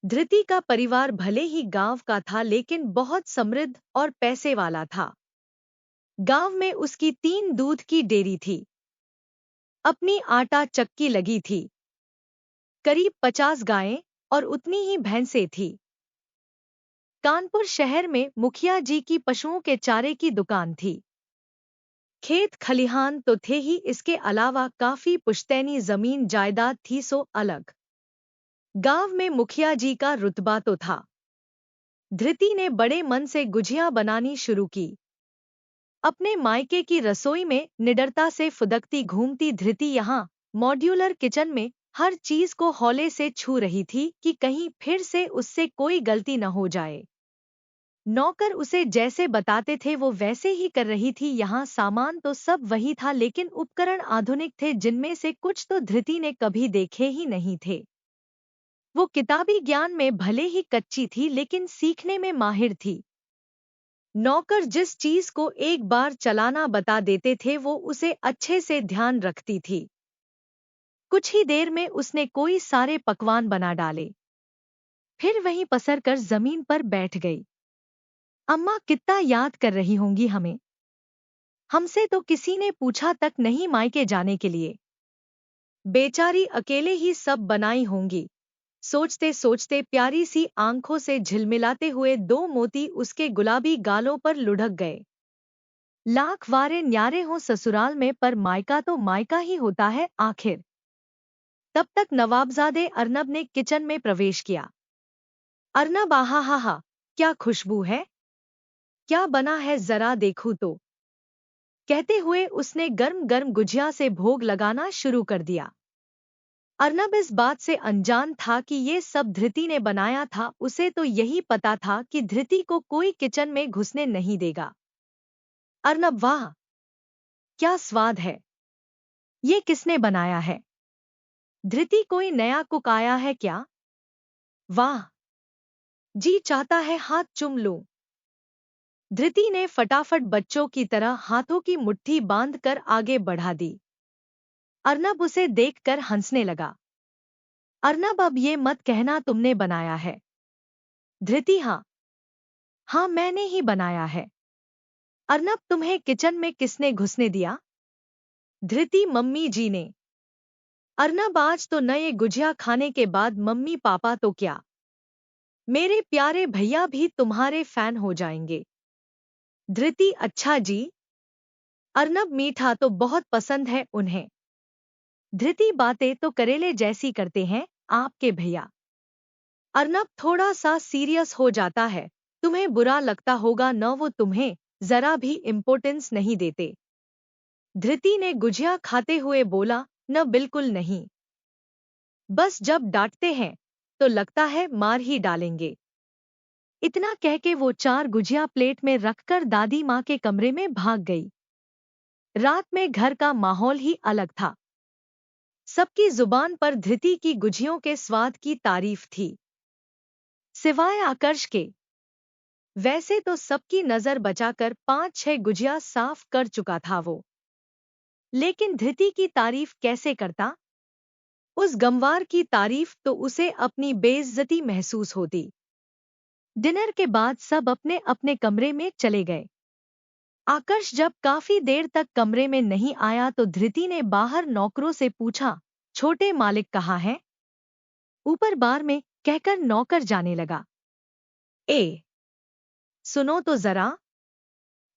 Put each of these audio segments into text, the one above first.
धृति का परिवार भले ही गांव का था लेकिन बहुत समृद्ध और पैसे वाला था। गांव में उसकी 3 दूध की डेयरी थी। अपनी आटा चक्की लगी थी। करीब 50 गायें और उतनी ही भैंसें थी। कानपुर शहर में मुखिया जी की पशुओं के चारे की दुकान थी। खेत खलिहान तो थे ही, इसके अलावा काफी पुश्तैनी जमीन जायदाद थी। सो अलग गांव में मुखिया जी का रुतबा तो था। धृति ने बड़े मन से गुझिया बनानी शुरू की। अपने मायके की रसोई में निडरता से फुदकती घूमती धृति यहाँ मॉड्यूलर किचन में हर चीज को हौले से छू रही थी कि कहीं फिर से उससे कोई गलती न हो जाए। नौकर उसे जैसे बताते थे वो वैसे ही कर रही थी। यहाँ सामान तो सब वही था लेकिन उपकरण आधुनिक थे जिनमें से कुछ तो धृति ने कभी देखे ही नहीं थे। वो किताबी ज्ञान में भले ही कच्ची थी लेकिन सीखने में माहिर थी। नौकर जिस चीज को एक बार चलाना बता देते थे वो उसे अच्छे से ध्यान रखती थी। कुछ ही देर में उसने कोई सारे पकवान बना डाले। फिर वहीं पसर कर जमीन पर बैठ गई। अम्मा कितना याद कर रही होंगी हमें। हमसे तो किसी ने पूछा तक नहीं मायके जाने के लिए। बेचारी अकेले ही सब बनाई होंगी। सोचते सोचते प्यारी सी आंखों से झिलमिलाते हुए 2 मोती उसके गुलाबी गालों पर लुढ़क गए। लाख वारे न्यारे हों ससुराल में पर मायका तो मायका ही होता है आखिर। तब तक नवाबजादे अर्नब ने किचन में प्रवेश किया। अर्नब, आहा हा हा, क्या खुशबू है, क्या बना है जरा देखूं तो। कहते हुए उसने गर्म गर्म गुजिया से भोग लगाना शुरू कर दिया। अर्नब इस बात से अनजान था कि ये सब धृति ने बनाया था। उसे तो यही पता था कि धृति को कोई किचन में घुसने नहीं देगा। अर्नब, वाह क्या स्वाद है, ये किसने बनाया है? धृति, कोई नया कुक आया है क्या? वाह, जी चाहता है हाथ चूम लूं। धृति ने फटाफट बच्चों की तरह हाथों की मुट्ठी बांधकर आगे बढ़ा दी। अर्नब उसे देखकर हंसने लगा। अर्नब, अब ये मत कहना तुमने बनाया है। धृति, हाँ हाँ मैंने ही बनाया है। अर्नब, तुम्हें किचन में किसने घुसने दिया? धृति, मम्मी जी ने। अर्नब, आज तो नए गुजिया खाने के बाद मम्मी पापा तो क्या, मेरे प्यारे भैया भी तुम्हारे फैन हो जाएंगे। धृति, अच्छा जी। अर्नब, मीठा तो बहुत पसंद है उन्हें। धृति, बातें तो करेले जैसी करते हैं आपके भैया। अर्नब थोड़ा सा सीरियस हो जाता है। तुम्हें बुरा लगता होगा न, वो तुम्हें जरा भी इम्पोर्टेंस नहीं देते। धृति ने गुजिया खाते हुए बोला, न बिल्कुल नहीं। बस जब डांटते हैं तो लगता है मार ही डालेंगे। इतना कह के वो 4 गुजिया प्लेट में रखकर दादी माँ के कमरे में भाग गई। रात में घर का माहौल ही अलग था। सबकी जुबान पर धृति की गुजियों के स्वाद की तारीफ थी, सिवाय आकर्ष के। वैसे तो सबकी नजर बचाकर 5-6 गुजिया साफ कर चुका था वो, लेकिन धृति की तारीफ कैसे करता? उस गंवार की तारीफ तो उसे अपनी बेइज्जती महसूस होती। डिनर के बाद सब अपने अपने कमरे में चले गए। आकर्ष जब काफी देर तक कमरे में नहीं आया तो धृति ने बाहर नौकरों से पूछा, छोटे मालिक कहाँ हैं? ऊपर बार में, कहकर नौकर जाने लगा। ए, सुनो तो जरा,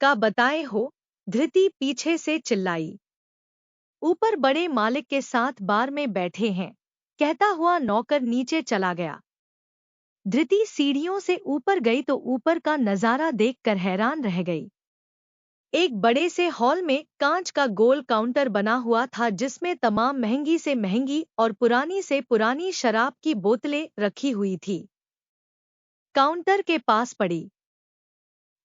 का बताए हो? धृति पीछे से चिल्लाई। ऊपर बड़े मालिक के साथ बार में बैठे हैं, कहता हुआ नौकर नीचे चला गया। धृति सीढ़ियों से ऊपर गई तो ऊपर का नजारा देखकर हैरान रह गई। एक बड़े से हॉल में कांच का गोल काउंटर बना हुआ था जिसमें तमाम महंगी से महंगी और पुरानी से पुरानी शराब की बोतलें रखी हुई थी। काउंटर के पास पड़ी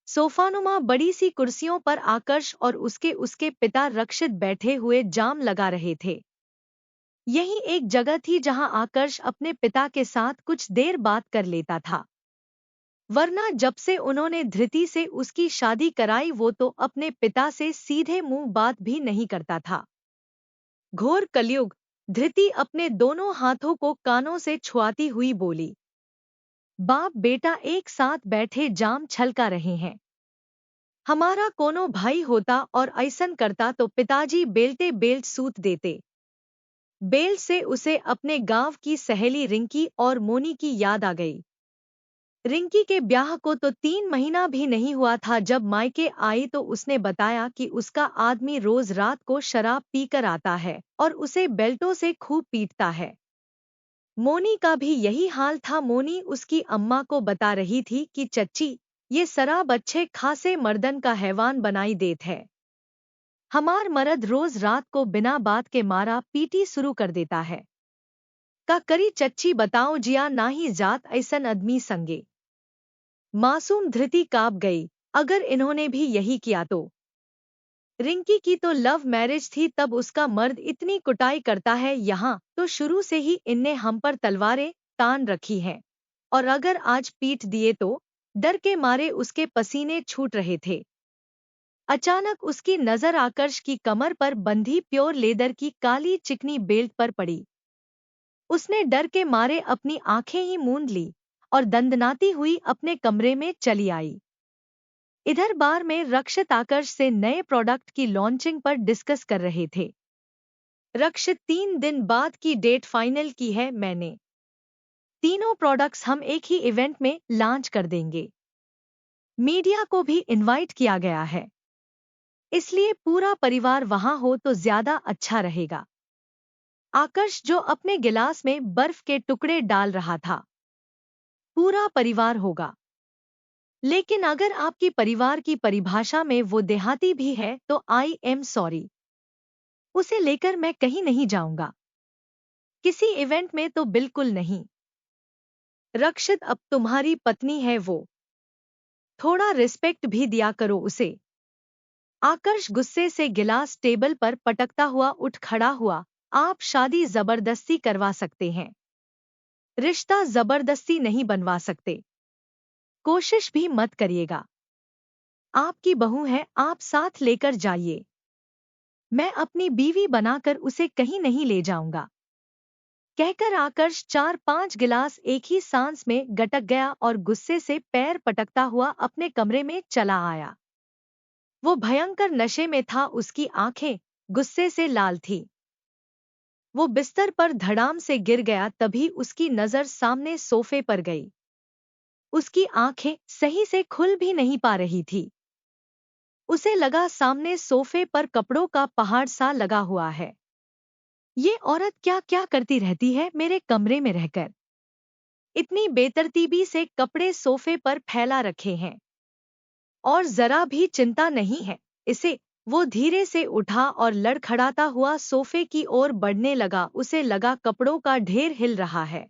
सोफानुमा बड़ी सी कुर्सियों पर आकर्ष और उसके पिता रक्षित बैठे हुए जाम लगा रहे थे। यही एक जगह थी जहां आकर्ष अपने पिता के साथ कुछ देर बात कर लेता था, वरना जब से उन्होंने धृति से उसकी शादी कराई वो तो अपने पिता से सीधे मुंह बात भी नहीं करता था। घोर कलयुग। धृति अपने दोनों हाथों को कानों से छुआती हुई बोली। बाप बेटा एक साथ बैठे जाम छलका रहे हैं। हमारा कोनो भाई होता और ऐसन करता तो पिताजी बेल्टे बेल्ट सूत देते। बेल्ट से उसे अपने गांव की सहेली रिंकी और मोनी की याद आ गई। रिंकी के ब्याह को तो 3 महीना भी नहीं हुआ था जब मायके आई तो उसने बताया कि उसका आदमी रोज रात को शराब पीकर आता है और उसे बेल्टों से खूब पीटता है। मोनी का भी यही हाल था। मोनी उसकी अम्मा को बता रही थी कि चच्ची, ये शराब अच्छे खासे मर्दन का हैवान बनाई देत है। हमार मर्द रोज रात को बिना बात के मारा पीटी शुरू कर देता है। का करी चच्ची बताओ जिया नाही जात ऐसन आदमी संगे। मासूम धृति काँप गई, अगर इन्होंने भी यही किया तो। रिंकी की तो लव मैरिज थी तब उसका मर्द इतनी कुटाई करता है, यहाँ तो शुरू से ही इनने हम पर तलवारें तान रखी हैं। और अगर आज पीट दिए तो डर के मारे उसके पसीने छूट रहे थे। अचानक उसकी नजर आकर्ष की कमर पर बंधी प्योर लेदर की काली चिकनी बेल्ट पर पड़ी। उसने डर के मारे अपनी आंखें ही मूंद ली और दंदनाती हुई अपने कमरे में चली आई। इधर बार में रक्षित आकर्ष से नए प्रोडक्ट की लॉन्चिंग पर डिस्कस कर रहे थे। रक्षित 3 दिन बाद की डेट फाइनल की है मैंने। तीनों प्रोडक्ट्स हम एक ही इवेंट में लॉन्च कर देंगे। मीडिया को भी इनवाइट किया गया है, इसलिए पूरा परिवार वहां हो तो ज्यादा अच्छा रहेगा। आकर्ष जो अपने गिलास में बर्फ के टुकड़े डाल रहा था। पूरा परिवार होगा। लेकिन अगर आपकी परिवार की परिभाषा में वो देहाती भी है तो आई एम सॉरी, उसे लेकर मैं कहीं नहीं जाऊंगा। किसी इवेंट में तो बिल्कुल नहीं। रक्षित अब तुम्हारी पत्नी है वो, थोड़ा रिस्पेक्ट भी दिया करो उसे। आकर्ष गुस्से से गिलास टेबल पर पटकता हुआ उठ खड़ा हुआ। आप शादी जबरदस्ती करवा सकते हैं, रिश्ता जबरदस्ती नहीं बनवा सकते। कोशिश भी मत करिएगा। आपकी बहू है, आप साथ लेकर जाइए। मैं अपनी बीवी बनाकर उसे कहीं नहीं ले जाऊंगा। कहकर आकर्ष 4-5 गिलास एक ही सांस में गटक गया और गुस्से से पैर पटकता हुआ अपने कमरे में चला आया। वो भयंकर नशे में था, उसकी आंखें गुस्से से लाल थी। वो बिस्तर पर धड़ाम से गिर गया, तभी उसकी नजर सामने सोफे पर गई। उसकी आंखें सही से खुल भी नहीं पा रही थी। उसे लगा सामने सोफे पर कपड़ों का पहाड़ सा लगा हुआ है। ये औरत क्या क्या करती रहती है मेरे कमरे में रहकर। इतनी बेतरतीबी से कपड़े सोफे पर फैला रखे हैं और जरा भी चिंता नहीं है इसे। वो धीरे से उठा और लड़खड़ाता हुआ सोफे की ओर बढ़ने लगा। उसे लगा कपड़ों का ढेर हिल रहा है।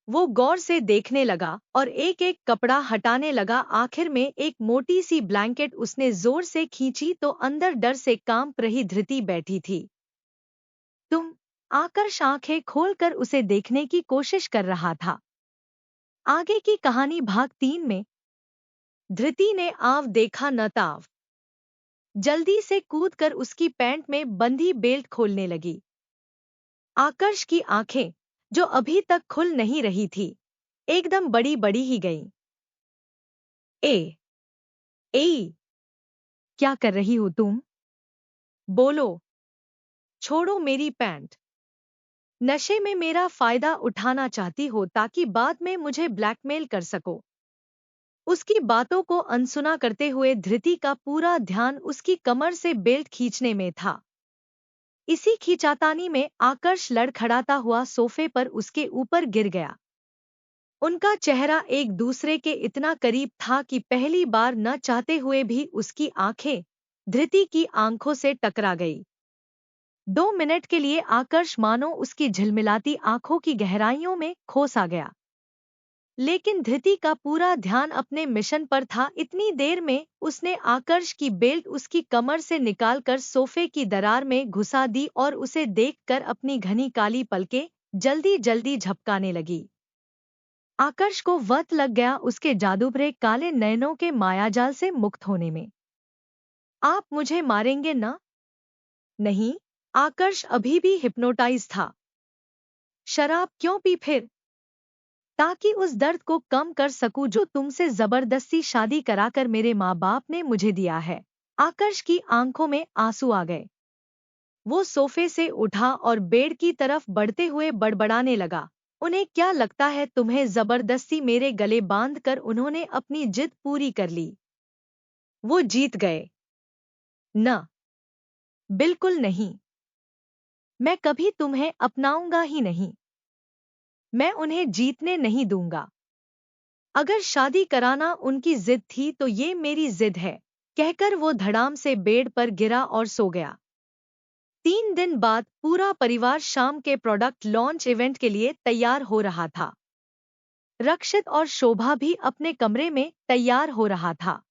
वो गौर से देखने लगा और एक एक कपड़ा हटाने लगा। आखिर में एक मोटी सी ब्लैंकेट उसने जोर से खींची तो अंदर डर से कांप रही धृति बैठी थी। तुम? आकर्ष आंखें खोलकर उसे देखने की कोशिश कर रहा था। आगे की कहानी भाग 3 में। धृति ने आव देखा न ताव, जल्दी से कूदकर उसकी पैंट में बंधी बेल्ट खोलने लगी। आकर्ष की आंखें, जो अभी तक खुल नहीं रही थी, एकदम बड़ी बड़ी ही गईं। ए ए क्या कर रही हो तुम? बोलो, छोड़ो मेरी पैंट। नशे में मेरा फायदा उठाना चाहती हो ताकि बाद में मुझे ब्लैकमेल कर सको। उसकी बातों को अनसुना करते हुए धृति का पूरा ध्यान उसकी कमर से बेल्ट खींचने में था। इसी खींचातानी में आकर्ष लड़खड़ाता हुआ सोफे पर उसके ऊपर गिर गया। उनका चेहरा एक दूसरे के इतना करीब था कि पहली बार न चाहते हुए भी उसकी आंखें धृति की आंखों से टकरा गई। 2 मिनट के लिए आकर्ष मानो उसकी झिलमिलाती आंखों की गहराइयों में खो सा गया। लेकिन धृति का पूरा ध्यान अपने मिशन पर था। इतनी देर में उसने आकर्ष की बेल्ट उसकी कमर से निकालकर सोफे की दरार में घुसा दी और उसे देखकर अपनी घनी काली पलकें जल्दी जल्दी झपकाने लगी। आकर्ष को वक्त लग गया उसके जादूभरे काले नयनों के मायाजाल से मुक्त होने में। आप मुझे मारेंगे ना? नहीं। आकर्ष अभी भी हिप्नोटाइज था। शराब क्यों पी फिर? ताकि उस दर्द को कम कर सकूं जो तुमसे जबरदस्ती शादी कराकर मेरे माँ बाप ने मुझे दिया है। आकर्ष की आंखों में आंसू आ गए। वो सोफे से उठा और बेड की तरफ बढ़ते हुए बड़बड़ाने लगा, उन्हें क्या लगता है तुम्हें जबरदस्ती मेरे गले बांधकर उन्होंने अपनी जिद पूरी कर ली। वो जीत गए। न, बिल्कुल नहीं। मैं कभी तुम्हें अपनाऊंगा ही नहीं। मैं उन्हें जीतने नहीं दूंगा। अगर शादी कराना उनकी जिद थी तो ये मेरी जिद है, कहकर वो धड़ाम से बेड पर गिरा और सो गया। 3 दिन बाद पूरा परिवार शाम के प्रोडक्ट लॉन्च इवेंट के लिए तैयार हो रहा था। रक्षित और शोभा भी अपने कमरे में तैयार हो रहा था।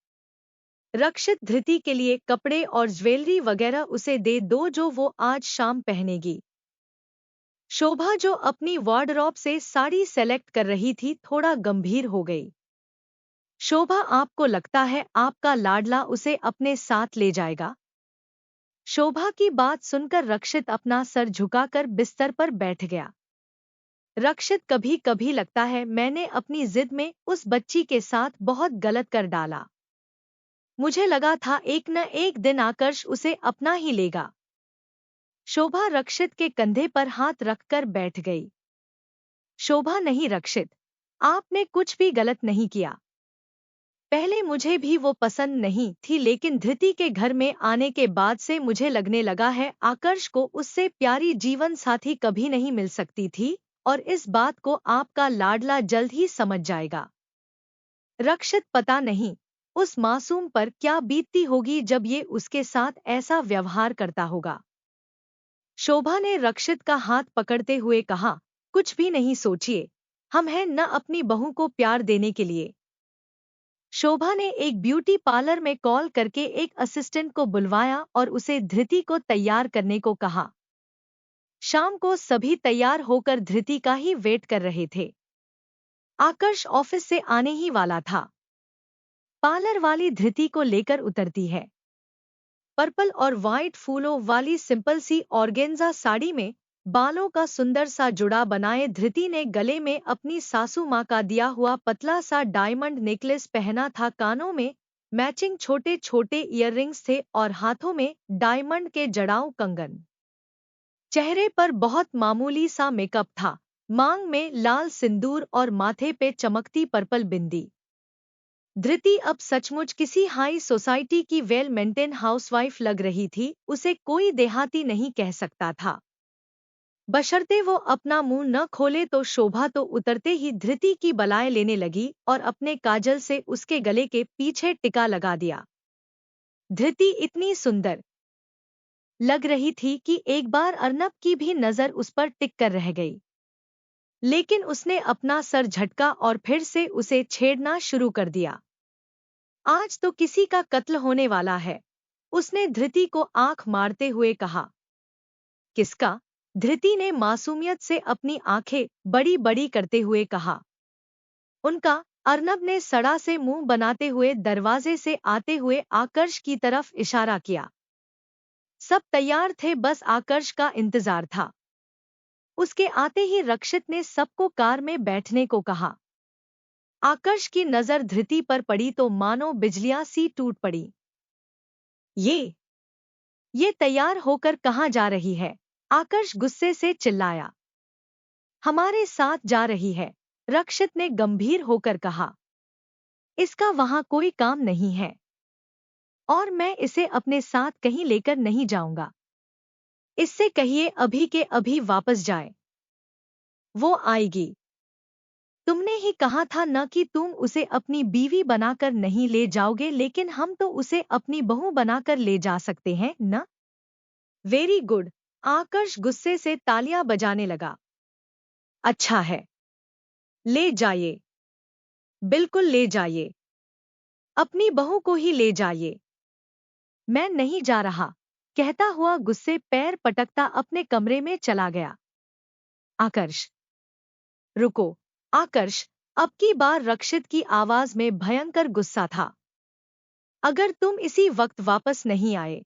रक्षित धृति के लिए कपड़े और ज्वेलरी वगैरह उसे दे दो जो वो आज शाम पहनेगी। शोभा जो अपनी वार्डरोब से साड़ी सेलेक्ट कर रही थी थोड़ा गंभीर हो गई। शोभा, आपको लगता है आपका लाडला उसे अपने साथ ले जाएगा? शोभा की बात सुनकर रक्षित अपना सर झुकाकर बिस्तर पर बैठ गया। रक्षित, कभी कभी लगता है मैंने अपनी जिद में उस बच्ची के साथ बहुत गलत कर डाला। मुझे लगा था एक न एक दिन आकर्ष उसे अपना ही लेगा। शोभा रक्षित के कंधे पर हाथ रखकर बैठ गई। शोभा, नहीं रक्षित, आपने कुछ भी गलत नहीं किया। पहले मुझे भी वो पसंद नहीं थी, लेकिन धृति के घर में आने के बाद से मुझे लगने लगा है आकर्ष को उससे प्यारी जीवन साथी कभी नहीं मिल सकती थी, और इस बात को आपका लाडला जल्द ही समझ जाएगा। रक्षित, पता नहीं उस मासूम पर क्या बीतती होगी जब ये उसके साथ ऐसा व्यवहार करता होगा। शोभा ने रक्षित का हाथ पकड़ते हुए कहा, कुछ भी नहीं सोचिए, हम हैं न अपनी बहू को प्यार देने के लिए। शोभा ने एक ब्यूटी पार्लर में कॉल करके एक असिस्टेंट को बुलवाया और उसे धृति को तैयार करने को कहा। शाम को सभी तैयार होकर धृति का ही वेट कर रहे थे। आकर्ष ऑफिस से आने ही वाला था। पार्लर वाली धृति को लेकर उतरती है। पर्पल और वाइट फूलों वाली सिंपल सी ऑर्गेन्जा साड़ी में बालों का सुंदर सा जुड़ा बनाए धृति ने गले में अपनी सासू माँ का दिया हुआ पतला सा डायमंड नेकलेस पहना था। कानों में मैचिंग छोटे छोटे ईयररिंग्स थे और हाथों में डायमंड के जड़ाऊ कंगन। चेहरे पर बहुत मामूली सा मेकअप था, मांग में लाल सिंदूर और माथे पे चमकती पर्पल बिंदी। धृति अब सचमुच किसी हाई सोसाइटी की वेल मेंटेन हाउसवाइफ लग रही थी। उसे कोई देहाती नहीं कह सकता था, बशर्ते वो अपना मुंह न खोले। तो शोभा तो उतरते ही धृति की बलाएं लेने लगी और अपने काजल से उसके गले के पीछे टिका लगा दिया। धृति इतनी सुंदर लग रही थी कि एक बार अर्नब की भी नजर उस पर टिक कर रह गई, लेकिन उसने अपना सर झटका और फिर से उसे छेड़ना शुरू कर दिया। आज तो किसी का कत्ल होने वाला है, उसने धृति को आंख मारते हुए कहा। किसका? धृति ने मासूमियत से अपनी आंखें बड़ी बड़ी करते हुए कहा। उनका, अर्नब ने सड़ा से मुंह बनाते हुए दरवाजे से आते हुए आकर्ष की तरफ इशारा किया। सब तैयार थे, बस आकर्ष का इंतजार था। उसके आते ही रक्षित ने सबको कार में बैठने को कहा। आकर्ष की नजर धृति पर पड़ी तो मानो बिजलियां सी टूट पड़ी। ये तैयार होकर कहाँ जा रही है? आकर्ष गुस्से से चिल्लाया। हमारे साथ जा रही है, रक्षित ने गंभीर होकर कहा। इसका वहां कोई काम नहीं है और मैं इसे अपने साथ कहीं लेकर नहीं जाऊंगा। इससे कहिए अभी के अभी वापस जाए। वो आएगी। तुमने ही कहा था न कि तुम उसे अपनी बीवी बनाकर नहीं ले जाओगे, लेकिन हम तो उसे अपनी बहू बनाकर ले जा सकते हैं न? वेरी गुड, आकर्ष गुस्से से तालियां बजाने लगा। अच्छा है, ले जाइए, बिल्कुल ले जाइए, अपनी बहू को ही ले जाइए। मैं नहीं जा रहा, कहता हुआ गुस्से पैर पटकता अपने कमरे में चला गया। आकर्ष, रुको। आकर्ष, अब की बार रक्षित की आवाज में भयंकर गुस्सा था। अगर तुम इसी वक्त वापस नहीं आए